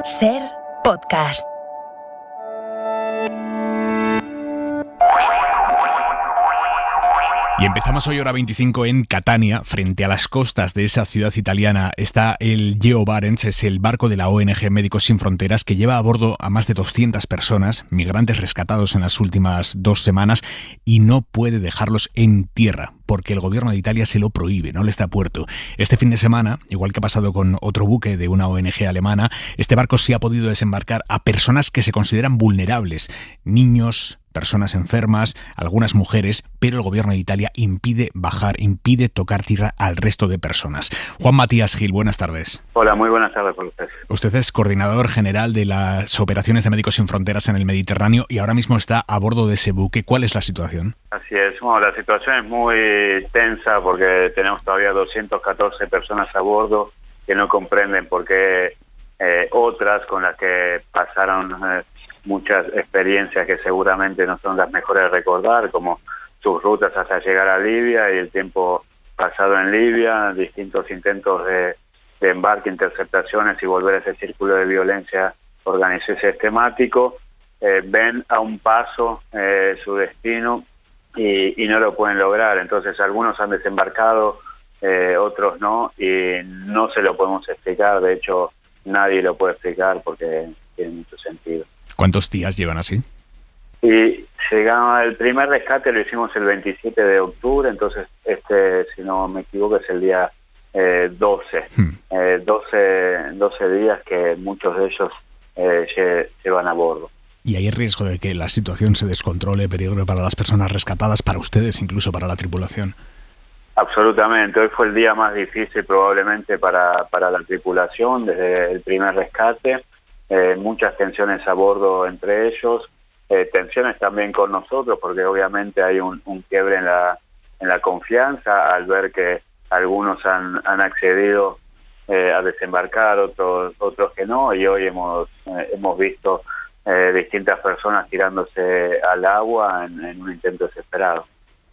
SER Podcast. Y empezamos hoy hora 25 en Catania, frente a las costas de esa ciudad italiana. Está el Geo Barents, es el barco de la ONG Médicos Sin Fronteras que lleva a bordo a más de 200 personas, migrantes rescatados en las últimas 2 semanas, y no puede dejarlos en tierra, porque el gobierno de Italia se lo prohíbe, no les da puerto. Este fin de semana, igual que ha pasado con otro buque de una ONG alemana, este barco sí ha podido desembarcar a personas que se consideran vulnerables, niños, personas enfermas, algunas mujeres, pero el gobierno de Italia impide tocar tierra al resto de personas. Juan Matías Gil, buenas tardes. Hola, muy buenas tardes por usted. Usted es coordinador general de las operaciones de Médicos Sin Fronteras en el Mediterráneo y ahora mismo está a bordo de ese buque. ¿Cuál es la situación? Así es, bueno, la situación es muy tensa porque tenemos todavía 214 personas a bordo que no comprenden por qué otras con las que pasaron muchas experiencias que seguramente no son las mejores de recordar, como sus rutas hasta llegar a Libia y el tiempo pasado en Libia, distintos intentos de embarque, interceptaciones y volver a ese círculo de violencia organizado y sistemático, ven a un paso su destino y no lo pueden lograr. Entonces algunos han desembarcado, otros no, y no se lo podemos explicar. De hecho, nadie lo puede explicar porque tiene mucho sentido. ¿Cuántos días llevan así? Y llegamos, el primer rescate lo hicimos el 27 de octubre, entonces si no me equivoco, es el día 12. 12 días que muchos de ellos llevan a bordo. ¿Y hay riesgo de que la situación se descontrole, peligro para las personas rescatadas, para ustedes, incluso para la tripulación? Absolutamente. Hoy fue el día más difícil probablemente para la tripulación desde el primer rescate. Muchas tensiones a bordo entre ellos, tensiones también con nosotros, porque obviamente hay un quiebre en la confianza al ver que algunos han accedido a desembarcar, otros que no, y hoy hemos visto distintas personas tirándose al agua en un intento desesperado.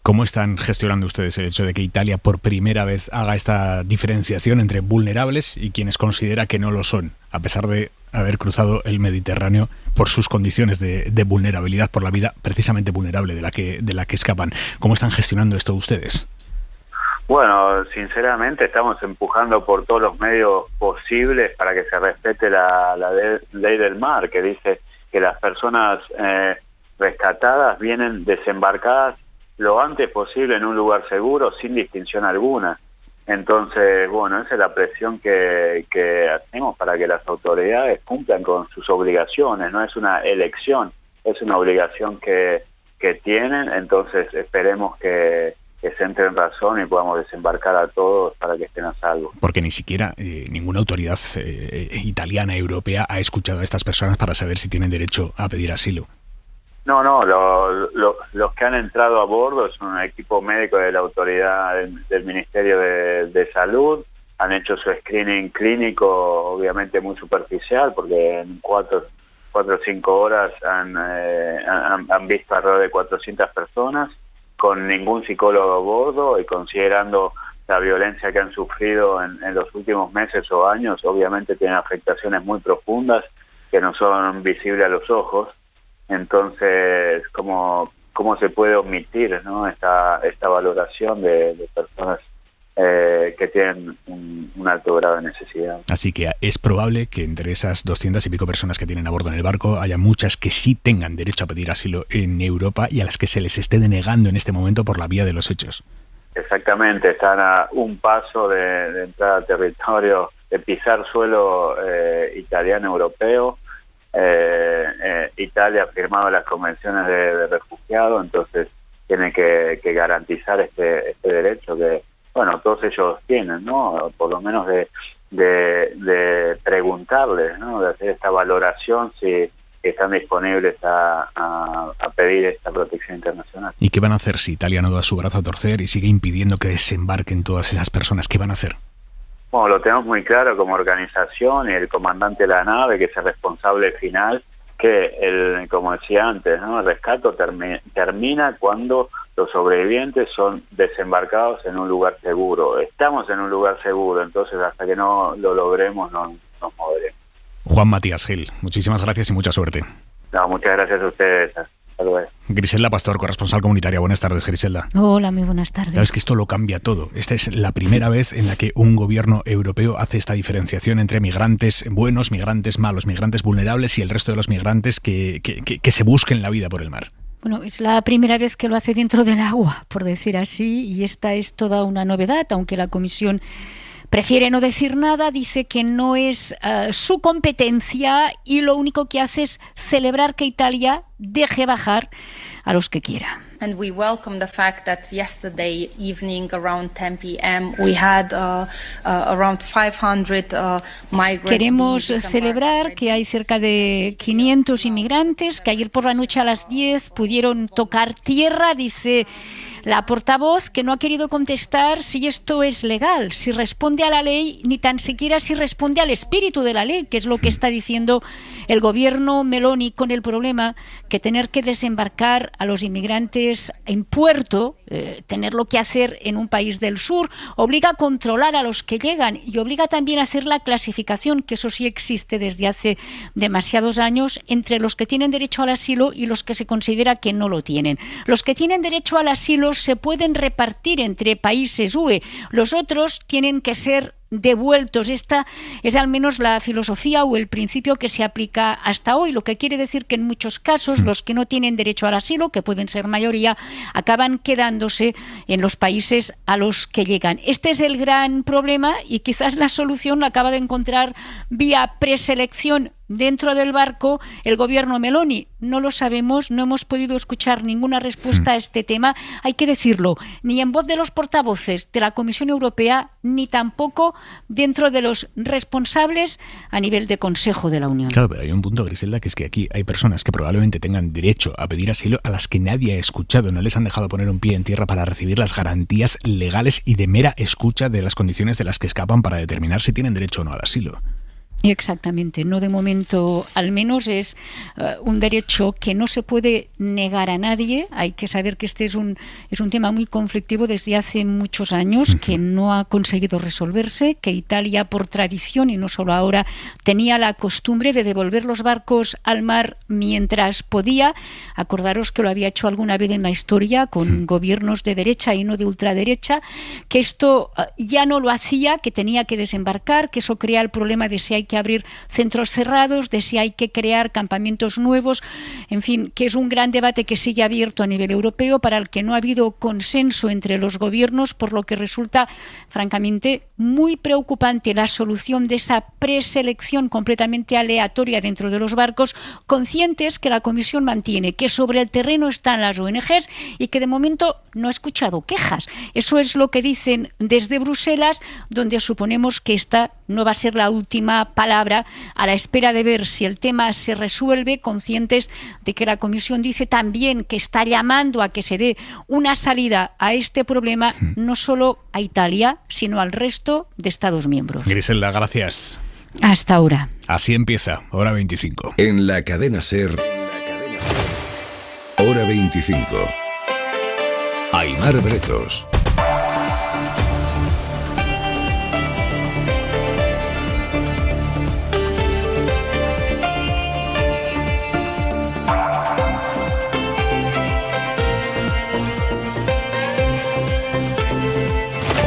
¿Cómo están gestionando ustedes el hecho de que Italia por primera vez haga esta diferenciación entre vulnerables y quienes considera que no lo son, a pesar de haber cruzado el Mediterráneo por sus condiciones de vulnerabilidad, por la vida precisamente vulnerable de la que escapan? ¿Cómo están gestionando esto ustedes? Bueno, sinceramente estamos empujando por todos los medios posibles para que se respete la ley del mar, que dice que las personas rescatadas vienen desembarcadas lo antes posible en un lugar seguro, sin distinción alguna. Entonces, bueno, esa es la presión que hacemos para que las autoridades cumplan con sus obligaciones. No es una elección, es una obligación que tienen. Entonces esperemos que se entre en razón y podamos desembarcar a todos para que estén a salvo. Porque ni siquiera ninguna autoridad italiana, europea, ha escuchado a estas personas para saber si tienen derecho a pedir asilo. No, los que han entrado a bordo es un equipo médico de la autoridad del Ministerio de Salud. Han hecho su screening clínico, obviamente muy superficial, porque en 4 o 5 horas han visto alrededor de 400 personas, con ningún psicólogo a bordo, y considerando la violencia que han sufrido en los últimos meses o años, obviamente tienen afectaciones muy profundas que no son visibles a los ojos. Entonces, ¿cómo se puede omitir, ¿no?, esta valoración de personas que tienen un alto grado de necesidad? Así que es probable que entre esas 200 y pico personas que tienen a bordo en el barco haya muchas que sí tengan derecho a pedir asilo en Europa y a las que se les esté denegando en este momento por la vía de los hechos. Exactamente, están a un paso de entrar al territorio, de pisar suelo italiano europeo. Italia ha firmado las convenciones de refugiados, entonces tiene que garantizar este derecho que, bueno, todos ellos tienen, ¿no? Por lo menos de preguntarles, ¿no?, de hacer esta valoración si están disponibles a pedir esta protección internacional. ¿Y qué van a hacer si Italia no da su brazo a torcer y sigue impidiendo que desembarquen todas esas personas? ¿Qué van a hacer? Bueno, lo tenemos muy claro como organización, y el comandante de la nave, que es el responsable final, que como decía antes, ¿no?, el rescate termina cuando los sobrevivientes son desembarcados en un lugar seguro. Estamos en un lugar seguro, entonces hasta que no lo logremos no nos moveremos. Juan Matías Gil, muchísimas gracias y mucha suerte. No, muchas gracias a ustedes. Griselda Pastor, corresponsal comunitaria. Buenas tardes, Griselda. Hola, muy buenas tardes. Sabes que esto lo cambia todo. Esta es la primera vez en la que un gobierno europeo hace esta diferenciación entre migrantes buenos, migrantes malos, migrantes vulnerables y el resto de los migrantes que se busquen la vida por el mar. Bueno, es la primera vez que lo hace dentro del agua, por decir así, y esta es toda una novedad, aunque la Comisión prefiere no decir nada, dice que no es su competencia y lo único que hace es celebrar que Italia deje bajar a los que quiera. And we welcome the fact that yesterday evening around 10 p.m. we had around 500 migrants. Queremos celebrar que hay cerca de 500 inmigrantes que ayer por la noche a las 10 pudieron tocar tierra, dice la portavoz, que no ha querido contestar si esto es legal, si responde a la ley, ni tan siquiera si responde al espíritu de la ley, que es lo que está diciendo el gobierno Meloni, con el problema que tener que desembarcar a los inmigrantes en puerto, tenerlo que hacer en un país del sur, obliga a controlar a los que llegan y obliga también a hacer la clasificación, que eso sí existe desde hace demasiados años, entre los que tienen derecho al asilo y los que se considera que no lo tienen. Los que tienen derecho al asilo se pueden repartir entre países UE, los otros tienen que ser devueltos. Esta es al menos la filosofía o el principio que se aplica hasta hoy, lo que quiere decir que en muchos casos los que no tienen derecho al asilo, que pueden ser mayoría, acaban quedándose en los países a los que llegan. Este es el gran problema y quizás la solución la acaba de encontrar vía preselección dentro del barco el gobierno Meloni. No lo sabemos, no hemos podido escuchar ninguna respuesta a este tema, hay que decirlo, ni en voz de los portavoces de la Comisión Europea, ni tampoco dentro de los responsables a nivel de Consejo de la Unión. Claro, pero hay un punto, Griselda, que es que aquí hay personas que probablemente tengan derecho a pedir asilo a las que nadie ha escuchado, no les han dejado poner un pie en tierra para recibir las garantías legales y de mera escucha de las condiciones de las que escapan para determinar si tienen derecho o no al asilo. Exactamente, no de momento, al menos es un derecho que no se puede negar a nadie. Hay que saber que este es un tema muy conflictivo desde hace muchos años, que no ha conseguido resolverse, que Italia por tradición y no solo ahora tenía la costumbre de devolver los barcos al mar mientras podía. Acordaros que lo había hecho alguna vez en la historia con gobiernos de derecha y no de ultraderecha, que esto ya no lo hacía, que tenía que desembarcar, que eso crea el problema de si hay que abrir centros cerrados, de si hay que crear campamentos nuevos, en fin, que es un gran debate que sigue abierto a nivel europeo, para el que no ha habido consenso entre los gobiernos, por lo que resulta francamente muy preocupante la solución de esa preselección completamente aleatoria dentro de los barcos, conscientes que la Comisión mantiene que sobre el terreno están las ONGs y que de momento no ha escuchado quejas. Eso es lo que dicen desde Bruselas, donde suponemos que esta no va a ser la última palabra, a la espera de ver si el tema se resuelve, conscientes de que la Comisión dice también que está llamando a que se dé una salida a este problema, no solo a Italia, sino al resto de Estados miembros. Griselda, gracias. Hasta ahora. Así empieza, Hora 25. En la cadena SER, Hora 25. Aimar Bretos.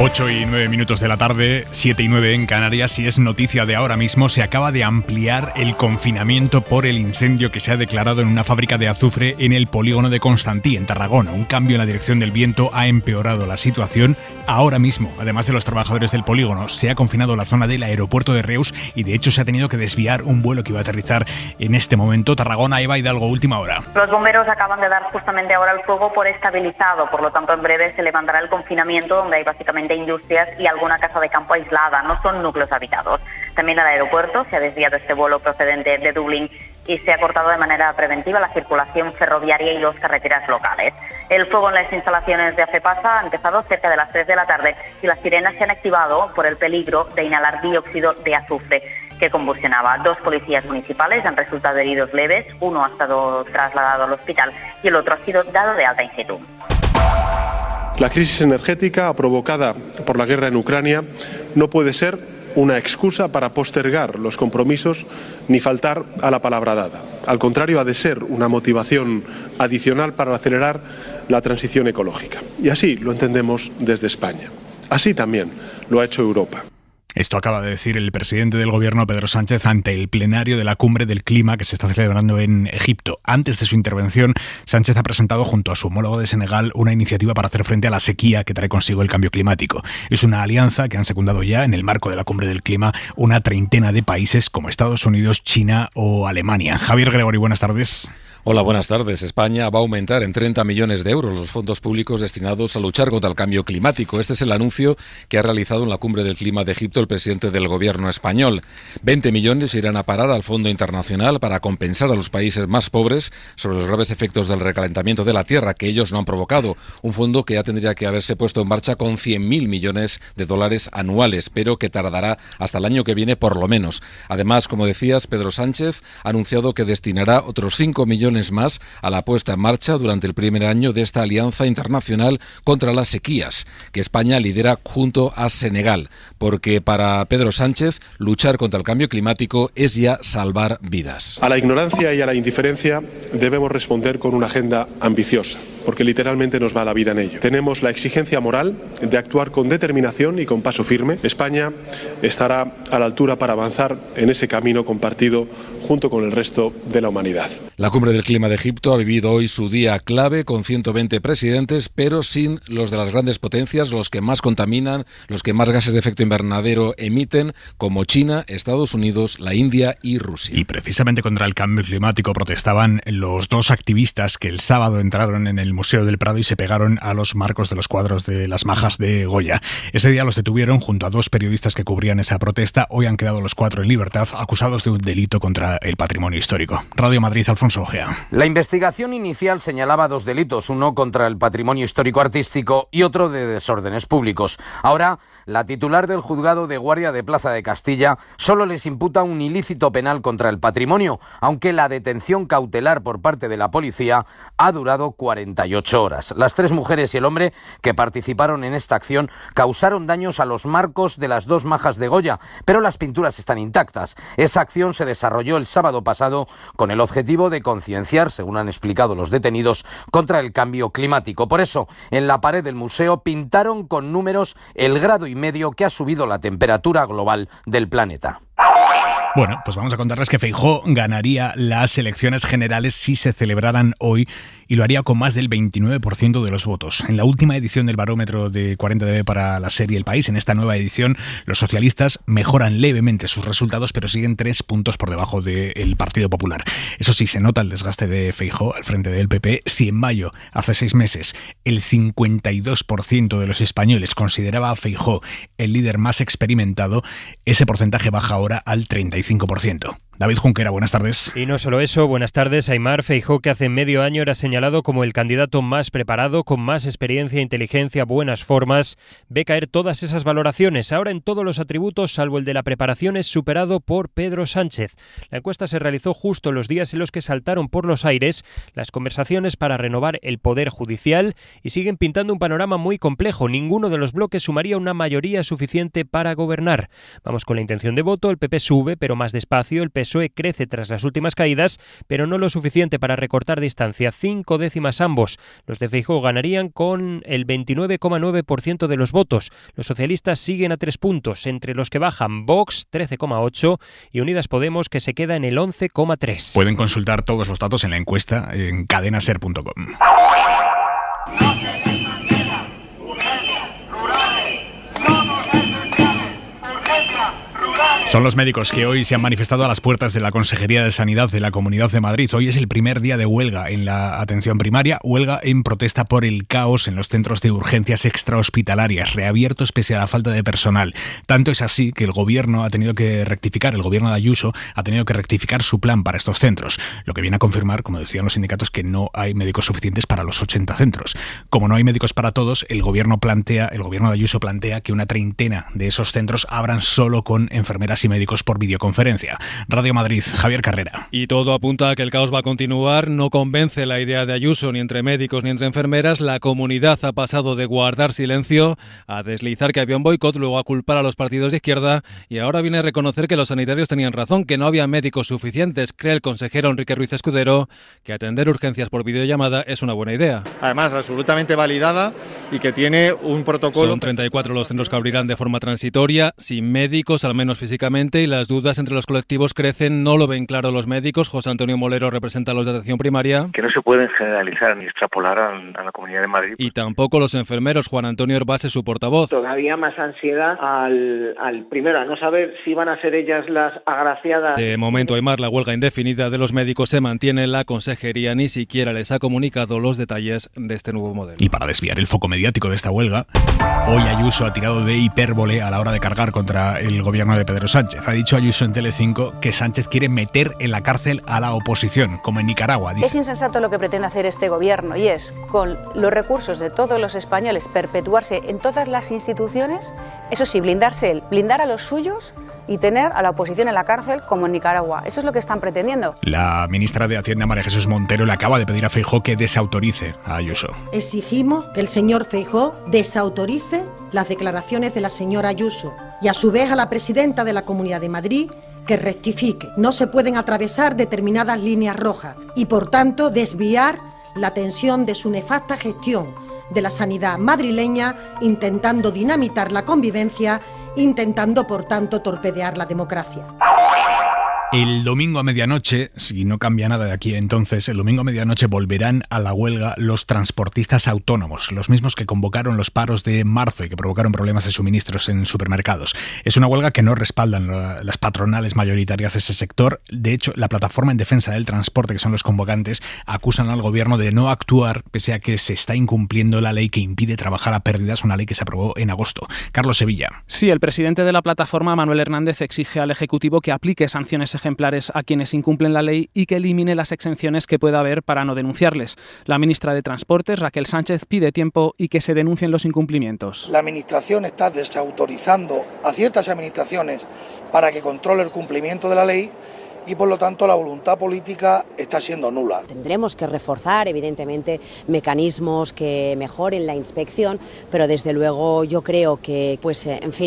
8:09 de la tarde, 7:09 en Canarias, y es noticia de ahora mismo. Se acaba de ampliar el confinamiento por el incendio que se ha declarado en una fábrica de azufre en el polígono de Constantí, en Tarragona. Un cambio en la dirección del viento ha empeorado la situación. Ahora mismo, además de los trabajadores del polígono, se ha confinado la zona del aeropuerto de Reus y de hecho se ha tenido que desviar un vuelo que iba a aterrizar en este momento. Tarragona, Eva Hidalgo, última hora. Los bomberos acaban de dar justamente ahora el fuego por estabilizado, por lo tanto en breve se levantará el confinamiento, donde hay básicamente industrias y alguna casa de campo aislada, no son núcleos habitados. También al aeropuerto se ha desviado este vuelo procedente de Dublín y se ha cortado de manera preventiva la circulación ferroviaria y las carreteras locales. El fuego en las instalaciones de AFEPASA ha empezado cerca de las 3 de la tarde y las sirenas se han activado por el peligro de inhalar dióxido de azufre que combustionaba. 2 policías municipales han resultado heridos leves, uno ha estado trasladado al hospital y el otro ha sido dado de alta in situ. La crisis energética provocada por la guerra en Ucrania no puede ser una excusa para postergar los compromisos ni faltar a la palabra dada. Al contrario, ha de ser una motivación adicional para acelerar la transición ecológica. Y así lo entendemos desde España. Así también lo ha hecho Europa. Esto acaba de decir el presidente del gobierno, Pedro Sánchez, ante el plenario de la Cumbre del Clima que se está celebrando en Egipto. Antes de su intervención, Sánchez ha presentado junto a su homólogo de Senegal una iniciativa para hacer frente a la sequía que trae consigo el cambio climático. Es una alianza que han secundado ya en el marco de la Cumbre del Clima una treintena de países como Estados Unidos, China o Alemania. Javier Gregory, buenas tardes. Hola, buenas tardes. España va a aumentar en 30 millones de euros los fondos públicos destinados a luchar contra el cambio climático. Este es el anuncio que ha realizado en la Cumbre del Clima de Egipto el presidente del gobierno español. 20 millones irán a parar al Fondo Internacional para compensar a los países más pobres sobre los graves efectos del recalentamiento de la Tierra que ellos no han provocado. Un fondo que ya tendría que haberse puesto en marcha con 100.000 millones de dólares anuales, pero que tardará hasta el año que viene por lo menos. Además, como decías, Pedro Sánchez ha anunciado que destinará otros 5 millones más a la puesta en marcha durante el primer año de esta alianza internacional contra las sequías, que España lidera junto a Senegal, porque para Pedro Sánchez luchar contra el cambio climático es ya salvar vidas. A la ignorancia y a la indiferencia debemos responder con una agenda ambiciosa, porque literalmente nos va la vida en ello. Tenemos la exigencia moral de actuar con determinación y con paso firme. España estará a la altura para avanzar en ese camino compartido junto con el resto de la humanidad. La Cumbre del Clima de Egipto ha vivido hoy su día clave con 120 presidentes, pero sin los de las grandes potencias, los que más contaminan, los que más gases de efecto invernadero emiten, como China, Estados Unidos, la India y Rusia. Y precisamente contra el cambio climático protestaban los dos activistas que el sábado entraron en el Museo del Prado y se pegaron a los marcos de los cuadros de las Majas de Goya. Ese día los detuvieron junto a dos periodistas que cubrían esa protesta. Hoy han quedado los cuatro en libertad, acusados de un delito contra el patrimonio histórico. Radio Madrid, Alfonso Ojea. La investigación inicial señalaba dos delitos, uno contra el patrimonio histórico artístico y otro de desórdenes públicos. Ahora, la titular del juzgado de guardia de Plaza de Castilla solo les imputa un ilícito penal contra el patrimonio, aunque la detención cautelar por parte de la policía ha durado 48 horas. Las tres mujeres y el hombre que participaron en esta acción causaron daños a los marcos de las dos Majas de Goya, pero las pinturas están intactas. Esa acción se desarrolló el sábado pasado con el objetivo de concienciar, según han explicado los detenidos, contra el cambio climático. Por eso, en la pared del museo pintaron con números el grado y medio que ha subido la temperatura global del planeta. Bueno, pues vamos a contarles que Feijóo ganaría las elecciones generales si se celebraran hoy y lo haría con más del 29% de los votos. En la última edición del barómetro de 40dB para la serie El País, en esta nueva edición, los socialistas mejoran levemente sus resultados, pero siguen 3 puntos por debajo del Partido Popular. Eso sí, se nota el desgaste de Feijóo al frente del PP. Si en mayo, hace 6 meses, el 52% de los españoles consideraba a Feijóo el líder más experimentado, ese porcentaje baja ahora al 35%. David Junquera, buenas tardes. Y no solo eso, buenas tardes. Aimar Feijóo, que hace medio año era señalado como el candidato más preparado, con más experiencia, inteligencia, buenas formas, ve caer todas esas valoraciones. Ahora en todos los atributos, salvo el de la preparación, es superado por Pedro Sánchez. La encuesta se realizó justo en los días en los que saltaron por los aires las conversaciones para renovar el Poder Judicial y siguen pintando un panorama muy complejo. Ninguno de los bloques sumaría una mayoría suficiente para gobernar. Vamos con la intención de voto. El PP sube, pero más despacio. El PSOE crece tras las últimas caídas, pero no lo suficiente para recortar distancia. 5 décimas ambos. Los de Feijóo ganarían con el 29,9% de los votos. Los socialistas siguen a 3 puntos, entre los que bajan Vox, 13,8, y Unidas Podemos, que se queda en el 11,3. Pueden consultar todos los datos en la encuesta en cadenaser.com. Son los médicos que hoy se han manifestado a las puertas de la Consejería de Sanidad de la Comunidad de Madrid. Hoy es el primer día de huelga en la atención primaria, huelga en protesta por el caos en los centros de urgencias extrahospitalarias, reabiertos pese a la falta de personal. Tanto es así que el gobierno ha tenido que rectificar, el gobierno de Ayuso ha tenido que rectificar su plan para estos centros, lo que viene a confirmar, como decían los sindicatos, que no hay médicos suficientes para los 80 centros. Como no hay médicos para todos, el gobierno de Ayuso plantea que una treintena de esos centros abran solo con enfermeras enfermeras y médicos por videoconferencia. Radio Madrid, Javier Carrera. Y todo apunta a que el caos va a continuar. No convence la idea de Ayuso ni entre médicos ni entre enfermeras. La comunidad ha pasado de guardar silencio a deslizar que había un boicot, luego a culpar a los partidos de izquierda y ahora viene a reconocer que los sanitarios tenían razón, que no había médicos suficientes. Cree el consejero Enrique Ruiz Escudero que atender urgencias por videollamada es una buena idea. Además, absolutamente validada y que tiene un protocolo. Son 34 los centros que abrirán de forma transitoria, sin médicos, al menos físicamente, y las dudas entre los colectivos crecen. No lo ven claro los médicos. José Antonio Molero representa a los de atención primaria. Que no se pueden generalizar ni extrapolar a la Comunidad de Madrid. Y tampoco los enfermeros. Juan Antonio Herbás es su portavoz. Todavía más ansiedad al primero, a no saber si van a ser ellas las agraciadas. De momento, Aymar, la huelga indefinida de los médicos se mantiene. La consejería ni siquiera les ha comunicado los detalles de este nuevo modelo. Y para desviar el foco mediático de esta huelga, hoy Ayuso ha tirado de hipérbole a la hora de cargar contra el gobierno de Pedro Sánchez. Ha dicho Ayuso en Telecinco que Sánchez quiere meter en la cárcel a la oposición, como en Nicaragua. Dice. Es insensato lo que pretende hacer este gobierno y es, con los recursos de todos los españoles, perpetuarse en todas las instituciones, eso sí, blindarse él, blindar a los suyos y tener a la oposición en la cárcel como en Nicaragua. Eso es lo que están pretendiendo. La ministra de Hacienda, María Jesús Montero, le acaba de pedir a Feijóo que desautorice a Ayuso. Exigimos que el señor Feijóo desautorice las declaraciones de la señora Ayuso y a su vez a la presidenta de la Comunidad de Madrid que rectifique. No se pueden atravesar determinadas líneas rojas y por tanto desviar la atención de su nefasta gestión de la sanidad madrileña, intentando dinamitar la convivencia, intentando por tanto torpedear la democracia. El domingo a medianoche, si no cambia nada de aquí entonces, el domingo a medianoche volverán a la huelga los transportistas autónomos, los mismos que convocaron los paros de marzo y que provocaron problemas de suministros en supermercados. Es una huelga que no respaldan las patronales mayoritarias de ese sector. De hecho, la plataforma en defensa del transporte, que son los convocantes, acusan al gobierno de no actuar pese a que se está incumpliendo la ley que impide trabajar a pérdidas, una ley que se aprobó en agosto. Carlos Sevilla. Sí, el presidente de la plataforma, Manuel Hernández, exige al Ejecutivo que aplique sanciones ejemplares a quienes incumplen la ley y que elimine las exenciones que pueda haber para no denunciarles. La ministra de Transportes, Raquel Sánchez, pide tiempo y que se denuncien los incumplimientos. La Administración está desautorizando a ciertas administraciones para que controle el cumplimiento de la ley y por lo tanto la voluntad política está siendo nula. Tendremos que reforzar evidentemente mecanismos que mejoren la inspección, pero desde luego yo creo que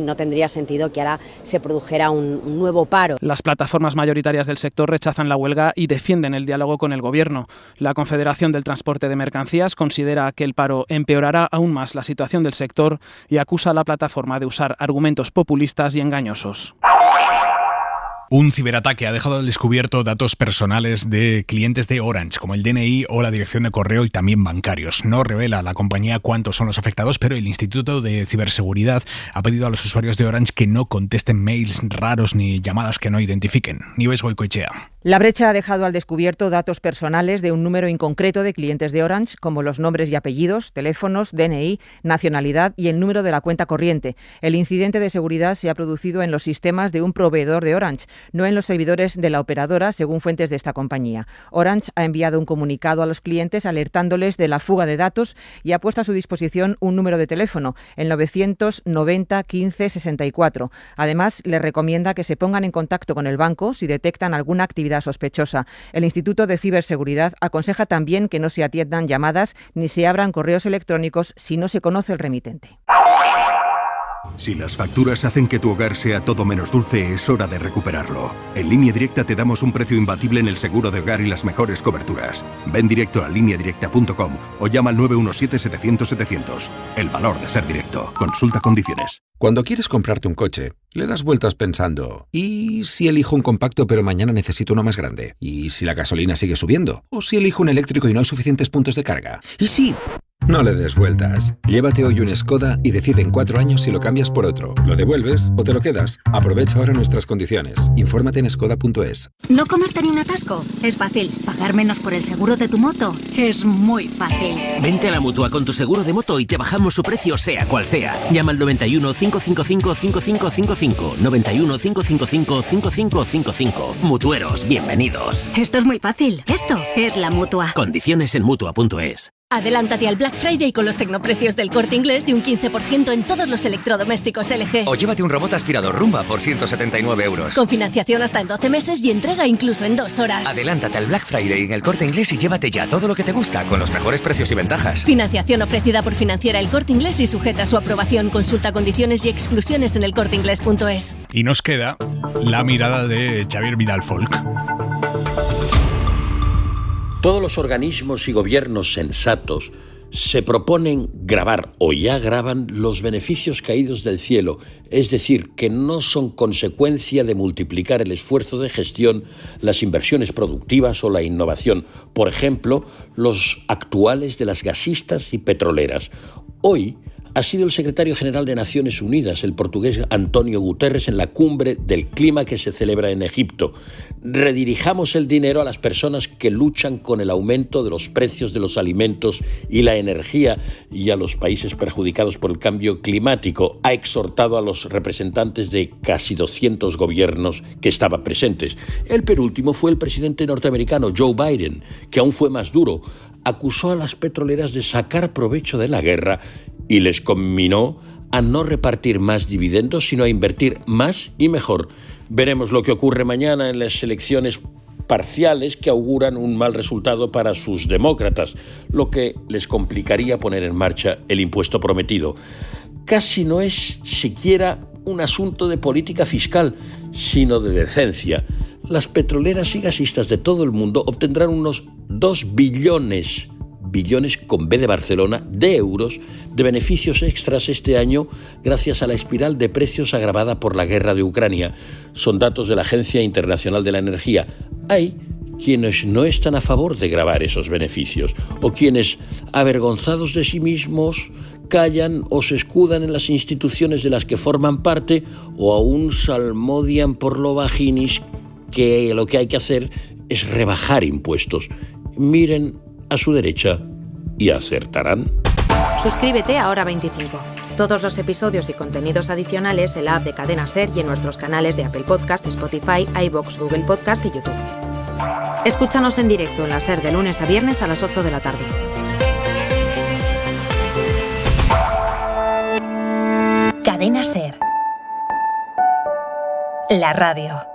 no tendría sentido que ahora se produjera un nuevo paro. Las plataformas mayoritarias del sector rechazan la huelga y defienden el diálogo con el gobierno. La Confederación del Transporte de Mercancías considera que el paro empeorará aún más la situación del sector y acusa a la plataforma de usar argumentos populistas y engañosos. Un ciberataque ha dejado al descubierto datos personales de clientes de Orange, como el DNI o la dirección de correo y también bancarios. No revela la compañía cuántos son los afectados, pero el Instituto de Ciberseguridad ha pedido a los usuarios de Orange que no contesten mails raros ni llamadas que no identifiquen. Nieves Goicoechea. La brecha ha dejado al descubierto datos personales de un número inconcreto de clientes de Orange, como los nombres y apellidos, teléfonos, DNI, nacionalidad y el número de la cuenta corriente. El incidente de seguridad se ha producido en los sistemas de un proveedor de Orange, no en los servidores de la operadora, según fuentes de esta compañía. Orange ha enviado un comunicado a los clientes alertándoles de la fuga de datos y ha puesto a su disposición un número de teléfono, el 990 15 64. Además, les recomienda que se pongan en contacto con el banco si detectan alguna actividad sospechosa. El Instituto de Ciberseguridad aconseja también que no se atiendan llamadas ni se abran correos electrónicos si no se conoce el remitente. Si las facturas hacen que tu hogar sea todo menos dulce, es hora de recuperarlo. En Línea Directa te damos un precio imbatible en el seguro de hogar y las mejores coberturas. Ven directo a lineadirecta.com o llama al 917-700-700. El valor de ser directo. Consulta condiciones. Cuando quieres comprarte un coche, le das vueltas pensando, ¿y si elijo un compacto pero mañana necesito uno más grande? ¿Y si la gasolina sigue subiendo? ¿O si elijo un eléctrico y no hay suficientes puntos de carga? ¿Y si...? No le des vueltas. Llévate hoy un Skoda y decide en 4 años si lo cambias por otro. ¿Lo devuelves o te lo quedas? Aprovecha ahora nuestras condiciones. Infórmate en skoda.es. ¿No comerte ni un atasco? Es fácil. ¿Pagar menos por el seguro de tu moto? Es muy fácil. Vente a la Mutua con tu seguro de moto y te bajamos su precio sea cual sea. Llama al 91 555 5555. 91 555 5555. Mutueros, bienvenidos. Esto es muy fácil. Esto es la Mutua. Condiciones en Mutua.es. Adelántate al Black Friday con los tecnoprecios del Corte Inglés de un 15% en todos los electrodomésticos LG. O llévate un robot aspirador Rumba por 179 euros. Con financiación hasta en 12 meses y entrega incluso en 2 horas. Adelántate al Black Friday en el Corte Inglés y llévate ya todo lo que te gusta con los mejores precios y ventajas. Financiación ofrecida por Financiera El Corte Inglés y sujeta a su aprobación. Consulta condiciones y exclusiones en elcorteinglés.es. Y nos queda la mirada de Xavier Vidal Folk. Todos los organismos y gobiernos sensatos se proponen gravar o ya graban los beneficios caídos del cielo, es decir, que no son consecuencia de multiplicar el esfuerzo de gestión, las inversiones productivas o la innovación. Por ejemplo, los actuales de las gasistas y petroleras. Hoy ha sido el secretario general de Naciones Unidas, el portugués António Guterres, en la cumbre del clima que se celebra en Egipto. Redirijamos el dinero a las personas que luchan con el aumento de los precios de los alimentos y la energía y a los países perjudicados por el cambio climático. Ha exhortado a los representantes de casi 200 gobiernos que estaban presentes. El penúltimo fue el presidente norteamericano Joe Biden, que aún fue más duro. Acusó a las petroleras de sacar provecho de la guerra y les conminó a no repartir más dividendos, sino a invertir más y mejor. Veremos lo que ocurre mañana en las elecciones parciales que auguran un mal resultado para sus demócratas, lo que les complicaría poner en marcha el impuesto prometido. Casi no es siquiera un asunto de política fiscal, sino de decencia. Las petroleras y gasistas de todo el mundo obtendrán unos 2 billones con B de Barcelona, de euros, de beneficios extras este año gracias a la espiral de precios agravada por la guerra de Ucrania. Son datos de la Agencia Internacional de la Energía. Hay quienes no están a favor de gravar esos beneficios, o quienes, avergonzados de sí mismos, callan o se escudan en las instituciones de las que forman parte, o aún salmodian por lo vaginis que lo que hay que hacer es rebajar impuestos. Miren a su derecha y acertarán. Suscríbete a Hora 25. Todos los episodios y contenidos adicionales en la app de Cadena SER y en nuestros canales de Apple Podcast, Spotify, iVoox, Google Podcast y YouTube. Escúchanos en directo en la SER de lunes a viernes a las 8 de la tarde. Cadena SER. La radio.